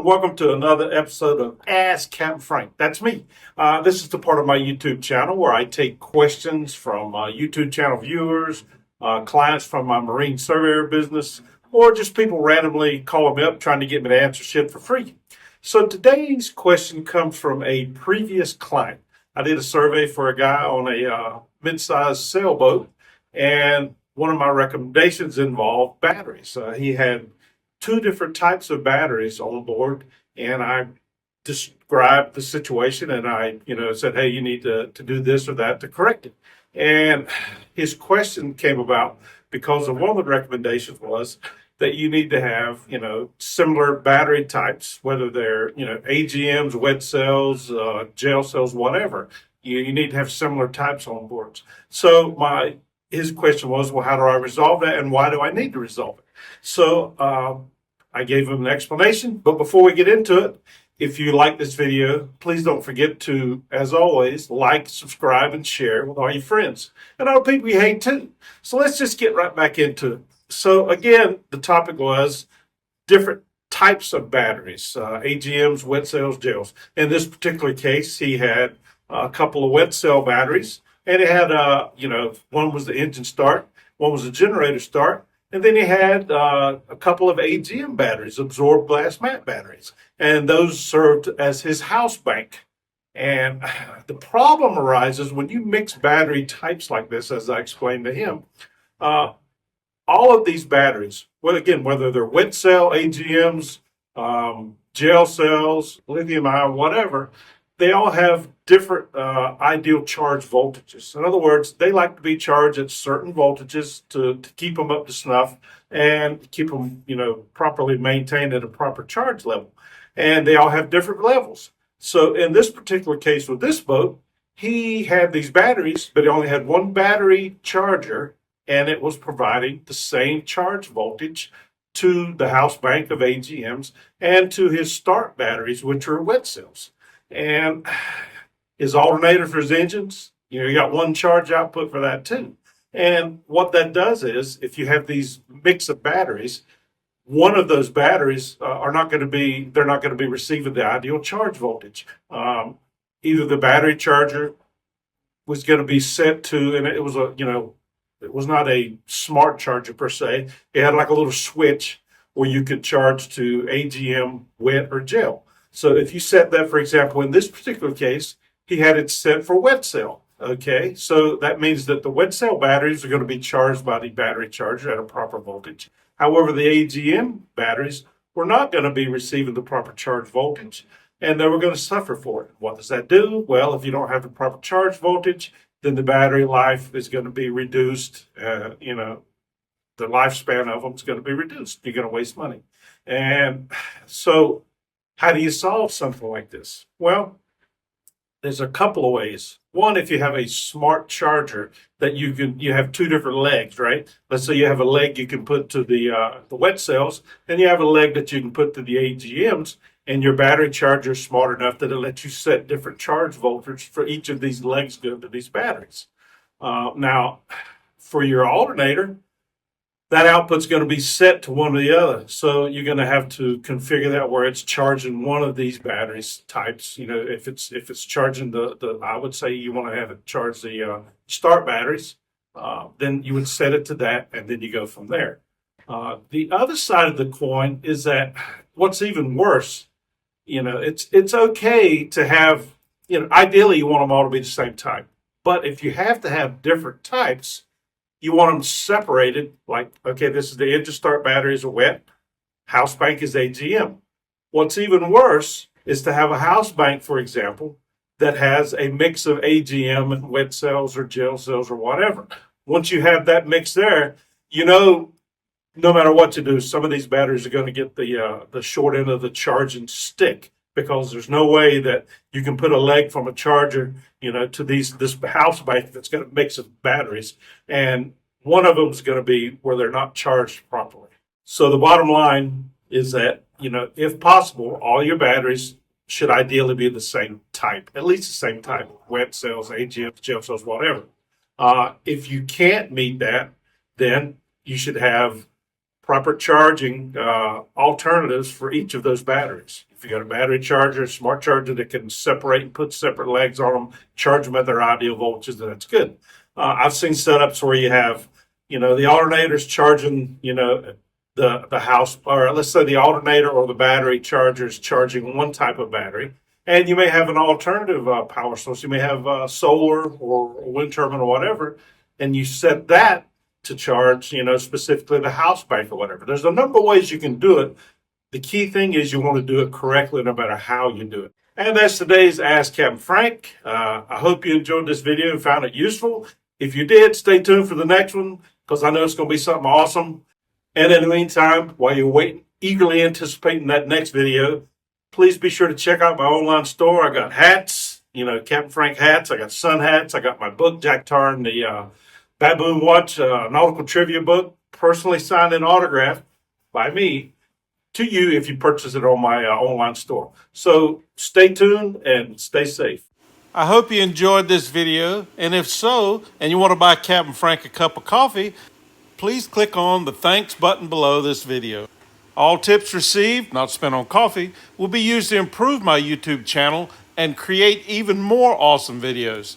welcome to another episode of Ask Capt Frank. That's me. This is the part of my YouTube channel where I take questions from YouTube channel viewers, clients from my marine surveyor business, or just people randomly calling me up trying to get me to answer shit for free. So today's question comes from a previous client. I did a survey for a guy on a mid-sized sailboat, and one of my recommendations involved batteries. He had two different types of batteries on board, and I described the situation, and I said, hey, you need to do this or that to correct it. And his question came about because of one of the recommendations was that you need to have similar battery types, whether they're AGMs, wet cells, gel cells, whatever. You need to have similar types on boards. So his question was, well, how do I resolve that, and why do I need to resolve it? So I gave him an explanation, but before we get into it, if you like this video, please don't forget to, as always, like, subscribe, and share with all your friends and other people you hate too. So let's just get right back into it. So again, the topic was different types of batteries, AGMs, wet cells, gels. In this particular case, he had a couple of wet cell batteries, and it had, one was the engine start, one was the generator start, and then he had a couple of AGM batteries, absorbed glass mat batteries, and those served as his house bank. And the problem arises when you mix battery types like this, as I explained to him. All of these batteries, well, again, whether they're wet cell, AGMs, gel cells, lithium ion, whatever, they all have different ideal charge voltages. In other words, they like to be charged at certain voltages to keep them up to snuff and keep them, properly maintained at a proper charge level. And they all have different levels. So in this particular case with this boat, he had these batteries, but he only had one battery charger, and it was providing the same charge voltage to the house bank of AGMs and to his start batteries, which are wet cells. And his alternator for his engines, you got one charge output for that too. And what that does is, if you have these mix of batteries, one of those batteries they're not going to be receiving the ideal charge voltage. Either the battery charger was going to be set to, and it was it was not a smart charger per se. It had like a little switch where you could charge to AGM, wet, or gel. So if you set that, for example, in this particular case, he had it set for wet cell. Okay, so that means that the wet cell batteries are going to be charged by the battery charger at a proper voltage. However, the AGM batteries were not going to be receiving the proper charge voltage, and they were going to suffer for it. What does that do? Well, if you don't have the proper charge voltage, then the battery life is going to be reduced. The lifespan of them is going to be reduced. You're going to waste money. And so how do you solve something like this? Well, there's a couple of ways. One, if you have a smart charger that you have two different legs, right? Let's say you have a leg you can put to the wet cells, and you have a leg that you can put to the AGMs, and your battery charger is smart enough that it lets you set different charge voltage for each of these legs going to these batteries. Now, for your alternator, that output's going to be set to one or the other. So you're going to have to configure that where it's charging one of these batteries types. If it's charging the I would say you want to have it charge the start batteries, then you would set it to that, and then you go from there. The other side of the coin is that what's even worse, it's okay to have, ideally you want them all to be the same type. But if you have to have different types, you want them separated, like, okay, this is the engine start batteries are wet, house bank is AGM. What's even worse is to have a house bank, for example, that has a mix of AGM and wet cells or gel cells or whatever. Once you have that mix there, no matter what you do, some of these batteries are going to get the short end of the charging stick, because there's no way that you can put a leg from a charger, to this house bank that's going to mix of batteries, and one of them is going to be where they're not charged properly. So the bottom line is that, if possible, all your batteries should ideally be the same type, at least the same type, wet cells, AGMs, gel cells, whatever. If you can't meet that, then you should have proper charging alternatives for each of those batteries. If you got a battery charger, smart charger that can separate and put separate legs on them, charge them at their ideal voltages, then that's good. I've seen setups where you have, the alternators charging, the house, or let's say the alternator or the battery chargers charging one type of battery. And you may have an alternative power source. You may have solar or wind turbine or whatever, and you set that to charge, specifically the house bank or whatever. There's a number of ways you can do it. The key thing is you want to do it correctly no matter how you do it. And that's today's Ask Captain Frank. I hope you enjoyed this video and found it useful. If you did, stay tuned for the next one because I know it's going to be something awesome. And in the meantime, while you're waiting, eagerly anticipating that next video, please be sure to check out my online store. I got hats, Captain Frank hats. I got sun hats. I got my book, Jack Tar and the Baboon Watch Nautical Trivia book, personally signed and autographed by me to you if you purchase it on my online store. So stay tuned and stay safe. I hope you enjoyed this video, and if so, and you want to buy Captain Frank a cup of coffee, please click on the thanks button below this video. All tips received, not spent on coffee, will be used to improve my YouTube channel and create even more awesome videos.